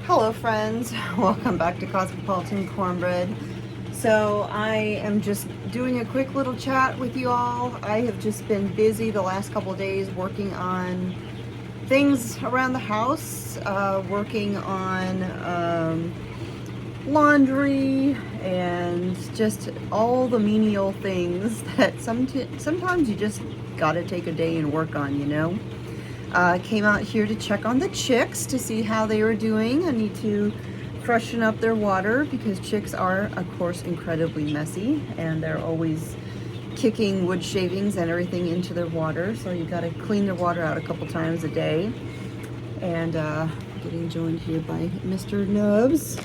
Hello friends, welcome back to Cosmopolitan Cornbread. So I am just doing a quick little chat with you all. I have just been busy the last couple of days working on things around the house, working on laundry and just all the menial things that sometimes you just gotta take a day and work on, you know? Came out here to check on the chicks to see how they were doing. I need to freshen up their water because chicks are, of course, incredibly messy and they're always kicking wood shavings and everything into their water. So you got to clean their water out a couple times a day. And getting joined here by Mr. Nubs.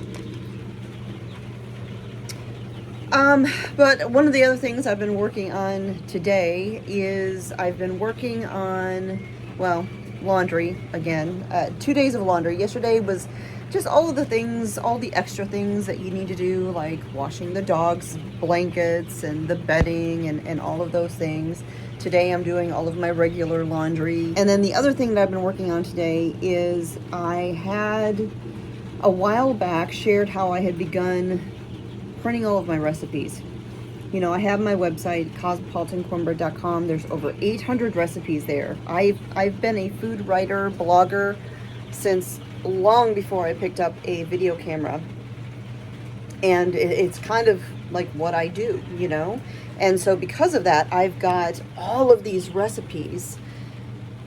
But one of the other things I've been working on today is I've been working on, well, laundry again. 2 days of laundry. Yesterday was just all of the things, all the extra things that you need to do, like washing the dog's blankets and the bedding and all of those things. Today I'm doing all of my regular laundry. And then the other thing that I've been working on today is I had a while back shared how I had begun printing all of my recipes. You know, I have my website, cosmopolitancornbread.com. There's over 800 recipes there. I've been a food writer, blogger since long before I picked up a video camera. And it's kind of like what I do, you know? And so because of that, I've got all of these recipes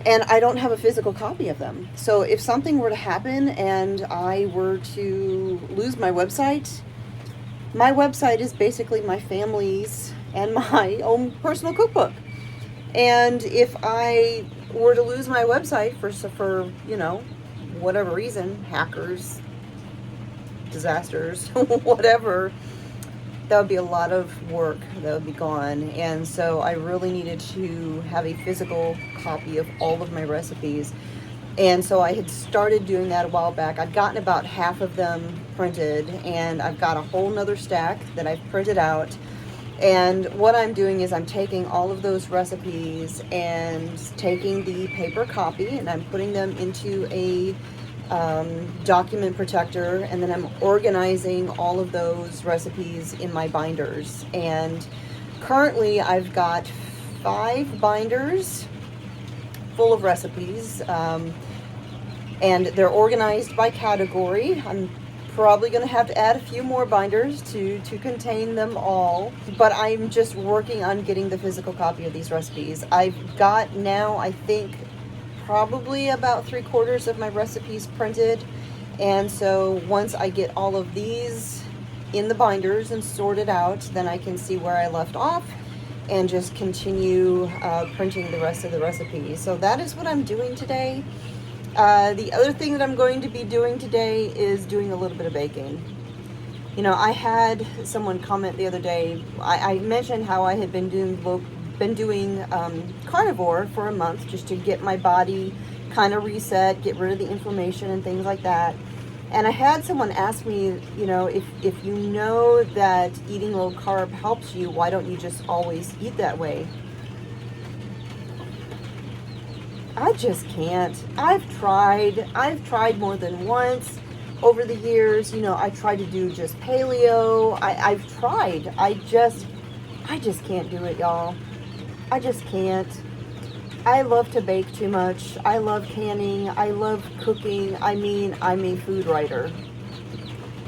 and I don't have a physical copy of them. So if something were to happen and I were to lose my website is basically my family's and my own personal cookbook. And if I were to lose my website for you know, whatever reason, hackers, disasters, whatever, that would be a lot of work that would be gone. And so I really needed to have a physical copy of all of my recipes. And so I had started doing that a while back. I'd gotten about half of them printed, and I've got a whole nother stack that I've printed out. And what I'm doing is I'm taking all of those recipes and taking the paper copy and I'm putting them into a document protector, and then I'm organizing all of those recipes in my binders. And currently I've got 5 binders full of recipes, and they're organized by category. I'm probably going to have to add a few more binders to contain them all, but I'm just working on getting the physical copy of these recipes. I've got now, I think, probably about 3/4 of my recipes printed, and so once I get all of these in the binders and sorted out, then I can see where I left off and just continue printing the rest of the recipes. So that is what I'm doing today. The other thing that I'm going to be doing today is doing a little bit of baking. You know, I had someone comment the other day. I mentioned how I had been doing carnivore for a month just to get my body kind of reset, get rid of the inflammation and things like that. And I had someone ask me, you know, if you know that eating low carb helps you, why don't you just always eat that way? I just can't. I've tried more than once over the years. You know, I tried to do just paleo. I've tried. I just can't do it, y'all. I just can't. I love to bake too much. I love canning. I love cooking. I mean, I'm a food writer.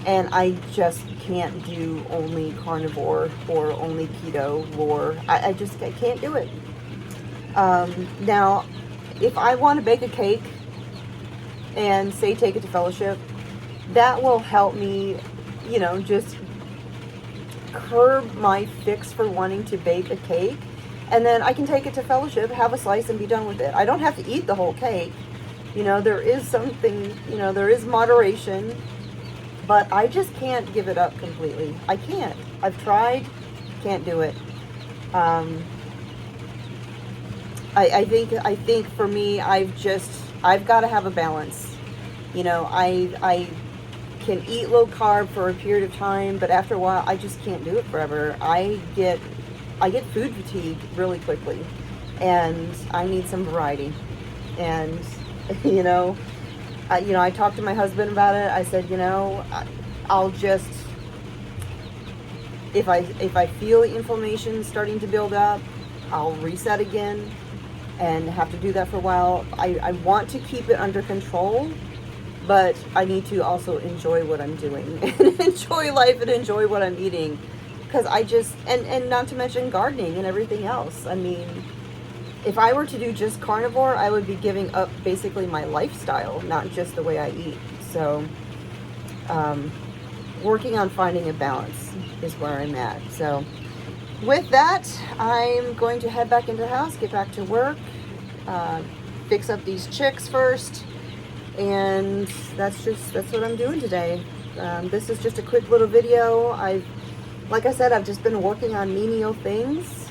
And I just can't do only carnivore or only keto, or I can't do it. Now, if I want to bake a cake and say take it to fellowship, that will help me, you know, just curb my fix for wanting to bake a cake. And then I can take it to fellowship, have a slice, and be done with it. I don't have to eat the whole cake. You know, there is something, you know, there is moderation, but I just can't give it up completely. I can't. I've tried, can't do it. I think for me, I've got to have a balance. You know, I can eat low carb for a period of time, but after a while, I just can't do it forever. I get food fatigue really quickly, and I need some variety. And you know, I talked to my husband about it. I said, I'll just, if I feel the inflammation starting to build up, I'll reset again and have to do that for a while. I want to keep it under control, but I need to also enjoy what I'm doing and enjoy life and enjoy what I'm eating. Because and not to mention gardening and everything else. I mean, if I were to do just carnivore, I would be giving up basically my lifestyle, not just the way I eat. So, working on finding a balance is where I'm at. So, with that, I'm going to head back into the house, get back to work, fix up these chicks first, and that's what I'm doing today. This is just a quick little video. Like I said, I've just been working on menial things,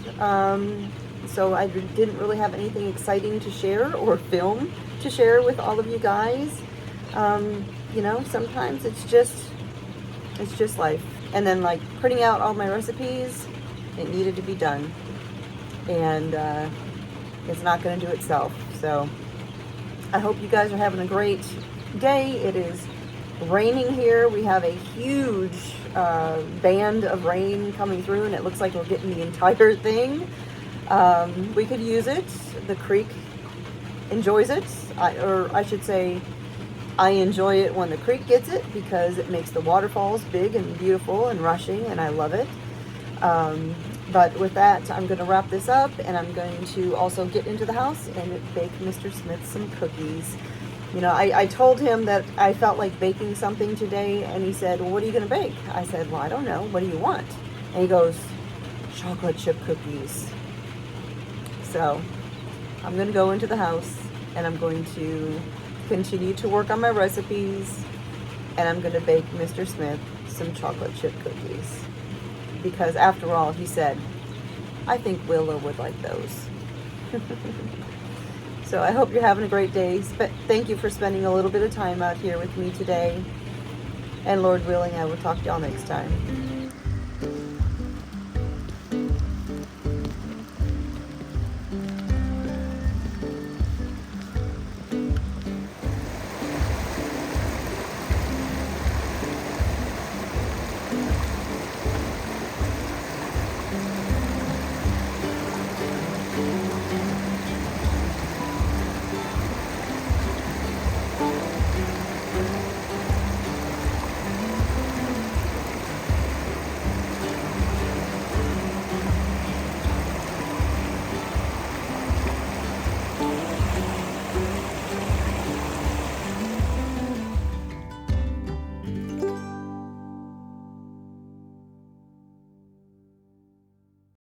so I didn't really have anything exciting to share or film to share with all of you guys. Sometimes it's just life. And then like printing out all my recipes, it needed to be done, and it's not going to do itself. So I hope you guys are having a great day. It is raining here. We have a huge band of rain coming through, and it looks like we're getting the entire thing. We could use it. The creek enjoys it, I should say I enjoy it when the creek gets it, because it makes the waterfalls big and beautiful and rushing, and I love it. But with that, I'm going to wrap this up, and I'm going to also get into the house and bake Mr. Smith some cookies. I told him that I felt like baking something today, and he said, well, what are you going to bake? I said, well, I don't know. What do you want? And he goes, chocolate chip cookies. So I'm going to go into the house, and I'm going to continue to work on my recipes, and I'm going to bake Mr. Smith some chocolate chip cookies. Because after all, he said, I think Willow would like those. So I hope you're having a great day. Thank you for spending a little bit of time out here with me today. And Lord willing, I will talk to y'all next time.